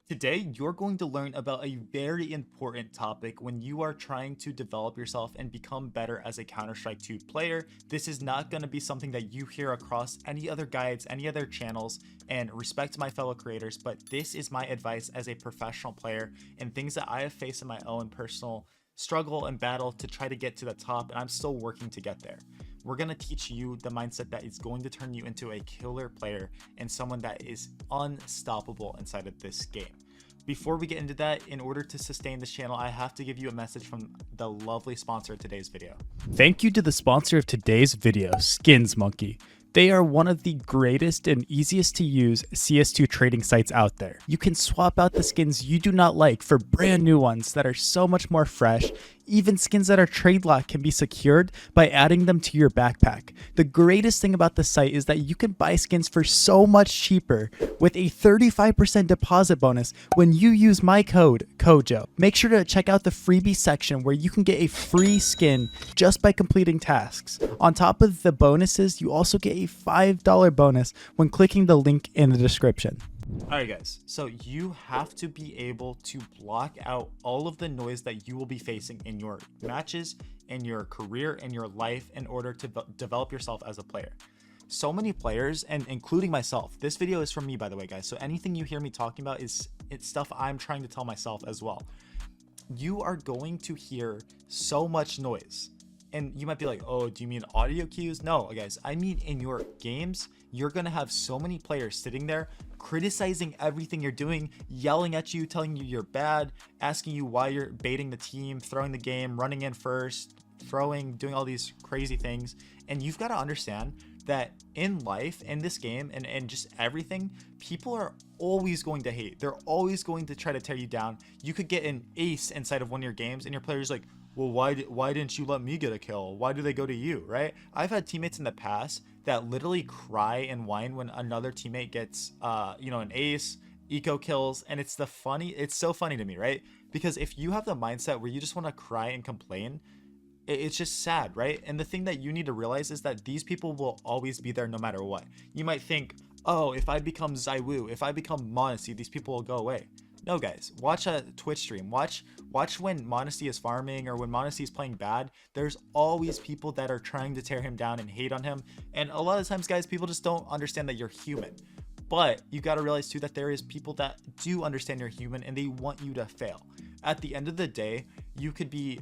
Today, you're going to learn about a very important topic when you are trying to develop yourself and become better as a Counter-Strike 2 player. This is not going to be something that you hear across any other guides, any other channels, and respect to my fellow creators, but this is my advice as a professional player and things that I have faced in my own personal struggle and battle to try to get to the top, and I'm still working to get there. We're going to teach you the mindset that is going to turn you into a killer player and someone that is unstoppable inside of this game. Before we get into that, in order to sustain this channel, I have to give you a message from the lovely sponsor of today's video. Thank you to the sponsor of today's video, Skins Monkey. They are one of the greatest and easiest to use CS2 trading sites out there. You can swap out the skins you do not like for brand new ones that are so much more fresh. Even skins that are trade locked can be secured by adding them to your backpack. The greatest thing about the site is that you can buy skins for so much cheaper with a 35% deposit bonus when you use my code, KOJO. Make sure to check out the freebie section where you can get a free skin just by completing tasks. On top of the bonuses, you also get a $5 bonus when clicking the link in the description. Alright guys, so you have to be able to block out all of the noise that you will be facing in your matches, in your career, in your life in order to develop yourself as a player. So many players, and including myself, this video is from me by the way guys, so anything you hear me talking about it's stuff I'm trying to tell myself as well. You are going to hear so much noise. And you might be like, oh, do you mean audio cues? No, guys, I mean in your games, you're going to have so many players sitting there criticizing everything you're doing, yelling at you, telling you you're bad, asking you why you're baiting the team, throwing the game, running in first, throwing, doing all these crazy things. And you've got to understand that in life, in this game, and just everything, people are always going to hate. They're always going to try to tear you down. You could get an ace inside of one of your games and your player's like, well, why didn't you let me get a kill? Why do they go to you, right? I've had teammates in the past that literally cry and whine when another teammate gets, an ace, eco kills, and it's so funny to me, right? Because if you have the mindset where you just want to cry and complain, it's just sad, right? And the thing that you need to realize is that these people will always be there no matter what. You might think, oh, if I become Zywoo, if I become Modesty, these people will go away. No guys, watch a Twitch stream, watch when Modesty is farming or when Modesty is playing bad. There's always people that are trying to tear him down and hate on him, and a lot of times guys, people just don't understand that you're human. But you got to realize too that there is people that do understand you're human and they want you to fail. At the end of the day, you could be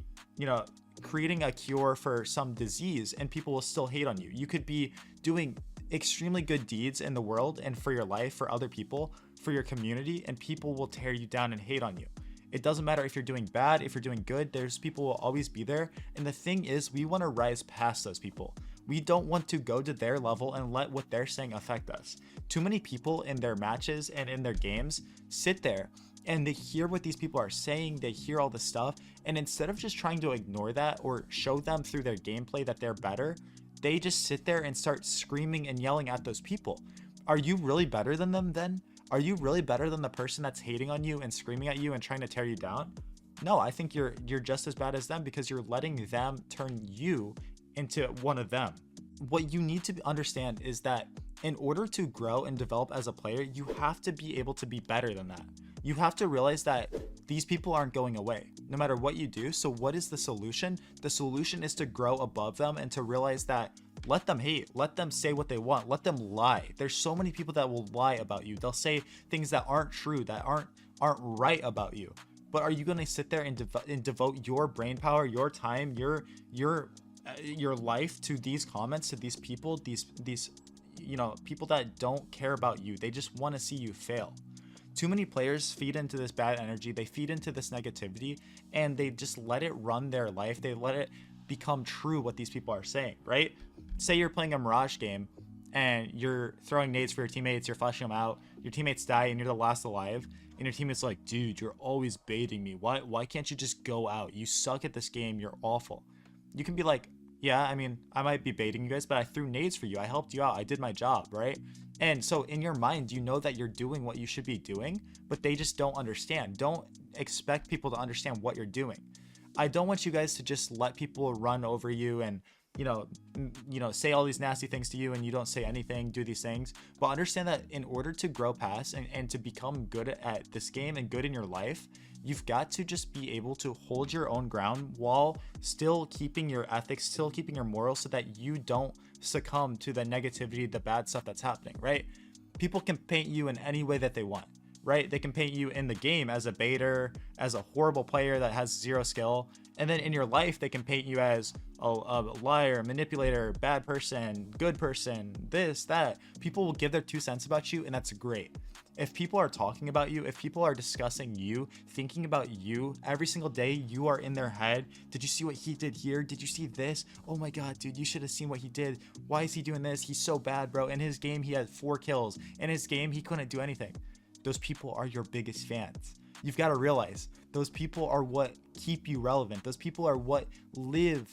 creating a cure for some disease and people will still hate on you. You could be doing extremely good deeds in the world and for your life, for other people, for your community, and people will tear you down and hate on you. It doesn't matter if you're doing bad, if you're doing good, there's people will always be there. And the thing is, we want to rise past those people. We don't want to go to their level and let what they're saying affect us. Too many people in their matches and in their games sit there and they hear what these people are saying, they hear all this stuff, and instead of just trying to ignore that or show them through their gameplay that they're better, they just sit there and start screaming and yelling at those people. Are you really better than them then? Are you really better than the person that's hating on you and screaming at you and trying to tear you down? No, I think you're just as bad as them because you're letting them turn you into one of them. What you need to understand is that in order to grow and develop as a player, you have to be able to be better than that. You have to realize that these people aren't going away no matter what you do. So what is the solution? The solution is to grow above them and to realize that let them hate, let them say what they want, let them lie. There's so many people that will lie about you. They'll say things that aren't true, that aren't right about you. But are you going to sit there and devote your brain power, your time, your life to these comments, to these people, these people that don't care about you? They just want to see you fail. Too many players feed into this bad energy, they feed into this negativity, and they just let it run their life. They let it become true what these people are saying, right? Say you're playing a Mirage game and you're throwing nades for your teammates, you're flashing them out, your teammates die and you're the last alive, and your teammate's like, dude, you're always baiting me. Why can't you just go out? You suck at this game, you're awful. You can be like, yeah, I mean, I might be baiting you guys, but I threw nades for you. I helped you out. I did my job, right? And so in your mind, you know that you're doing what you should be doing, but they just don't understand. Don't expect people to understand what you're doing. I don't want you guys to just let people run over you and say all these nasty things to you and you don't say anything, do these things. But understand that in order to grow past and to become good at this game and good in your life, you've got to just be able to hold your own ground while still keeping your ethics, still keeping your morals, so that you don't succumb to the negativity, the bad stuff that's happening, right? People can paint you in any way that they want, right? They can paint you in the game as a baiter, as a horrible player that has zero skill. And then in your life, they can paint you as a liar, manipulator, bad person, good person, this, that. People will give their 2 cents about you, and that's great. If people are talking about you, if people are discussing you, thinking about you every single day, you are in their head. Did you see what he did here? Did you see this? Oh my God, dude, you should have seen what he did. Why is he doing this? He's so bad, bro. In his game, he had 4 kills. In his game, he couldn't do anything. Those people are your biggest fans. You've got to realize those people are what keep you relevant. Those people are what live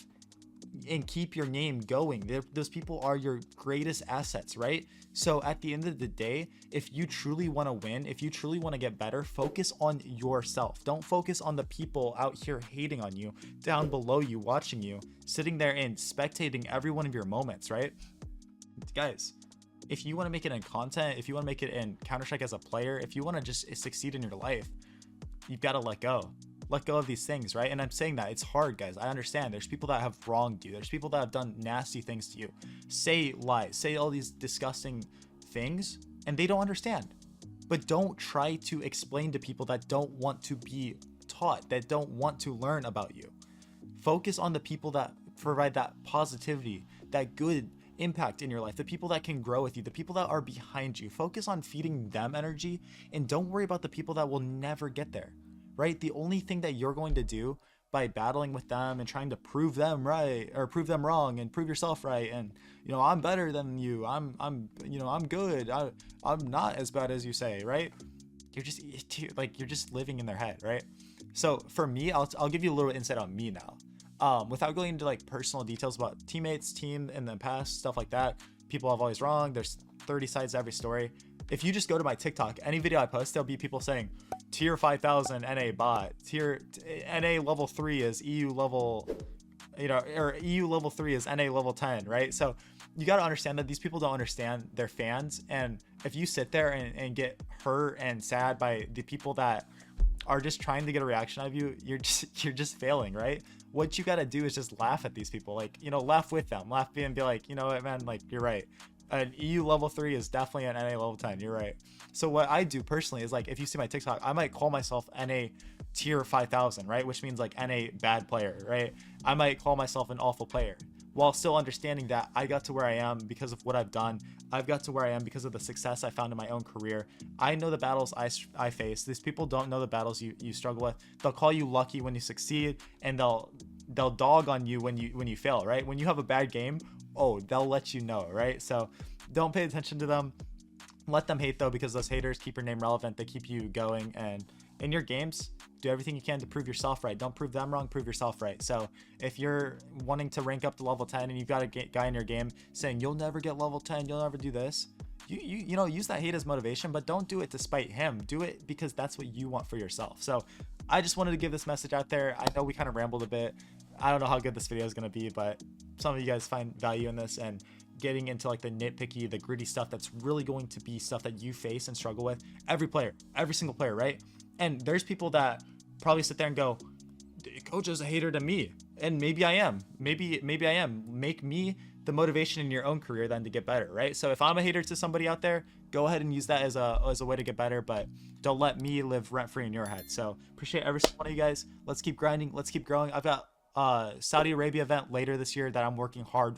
and keep your name going. Those people are your greatest assets, right? So at the end of the day, if you truly want to win, if you truly want to get better, focus on yourself. Don't focus on the people out here hating on you, down below you, watching you, sitting there and spectating every one of your moments, right? Guys, if you want to make it in content, if you want to make it in Counter-Strike as a player, if you want to just succeed in your life, you've got to let go of these things, right? And I'm saying that it's hard, guys. I understand there's people that have wronged you, there's people that have done nasty things to you, say lies, say all these disgusting things, and they don't understand. But don't try to explain to people that don't want to be taught, that don't want to learn about you. Focus on the people that provide that positivity, that good impact in your life, the people that can grow with you, the people that are behind you. Focus on feeding them energy, and don't worry about the people that will never get there, right? The only thing that you're going to do by battling with them and trying to prove them right or prove them wrong and prove yourself right, and I'm better than you, I'm good, I'm not as bad as you say, right? You're just living in their head, right? So for me, I'll give you a little insight on me now. Without going into like personal details about teammates, team in the past, stuff like that. People have always wrong. There's 30 sides to every story. If you just go to my TikTok, any video I post, there'll be people saying tier 5000 NA bot, NA level 3 is EU level, or EU level 3 is NA level 10, right? So you got to understand that these people don't understand their fans. And if you sit there and get hurt and sad by the people that are just trying to get a reaction out of you, you're just failing, right? What you got to do is just laugh at these people, like, laugh with them, laugh and be like, you know what, man, like, you're right. An EU level 3 is definitely an NA level 10. You're right. So what I do personally is, like, if you see my TikTok, I might call myself NA tier 5000, right? Which means like NA bad player, right? I might call myself an awful player, while still understanding that I got to where I am because of what I've done. I've got to where I am because of the success I found in my own career. I know the battles I face. These people don't know the battles you struggle with. They'll call you lucky when you succeed, and they'll dog on you when you fail, right? When you have a bad game, oh, they'll let you know, right? So don't pay attention to them. Let them hate though, because those haters keep your name relevant. They keep you going, and in your games, do everything you can to prove yourself right. Don't prove them wrong, prove yourself right. So if you're wanting to rank up to level 10 and you've got a guy in your game saying you'll never get level 10, you'll never do this, you know, use that hate as motivation, but don't do it to spite him. Do it because that's what you want for yourself. So I just wanted to give this message out there. I know we kind of rambled a bit. I don't know how good this video is going to be, but some of you guys find value in this and getting into like the nitpicky, the gritty stuff that's really going to be stuff that you face and struggle with. Every player, every single player, right? And there's people that probably sit there and go, coach is a hater to me. And maybe I am. Maybe I am. Make me the motivation in your own career then to get better, right? So if I'm a hater to somebody out there, go ahead and use that as a way to get better, but don't let me live rent-free in your head. So appreciate every single one of you guys. Let's keep grinding. Let's keep growing. I've got Saudi Arabia event later this year that I'm working hard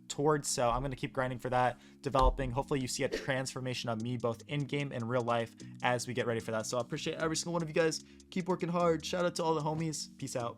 towards, so I'm going to keep grinding for that, developing. Hopefully you see a transformation of me both in game and real life as we get ready for that. So I appreciate every single one of you guys. Keep working hard. Shout out to all the homies. Peace out.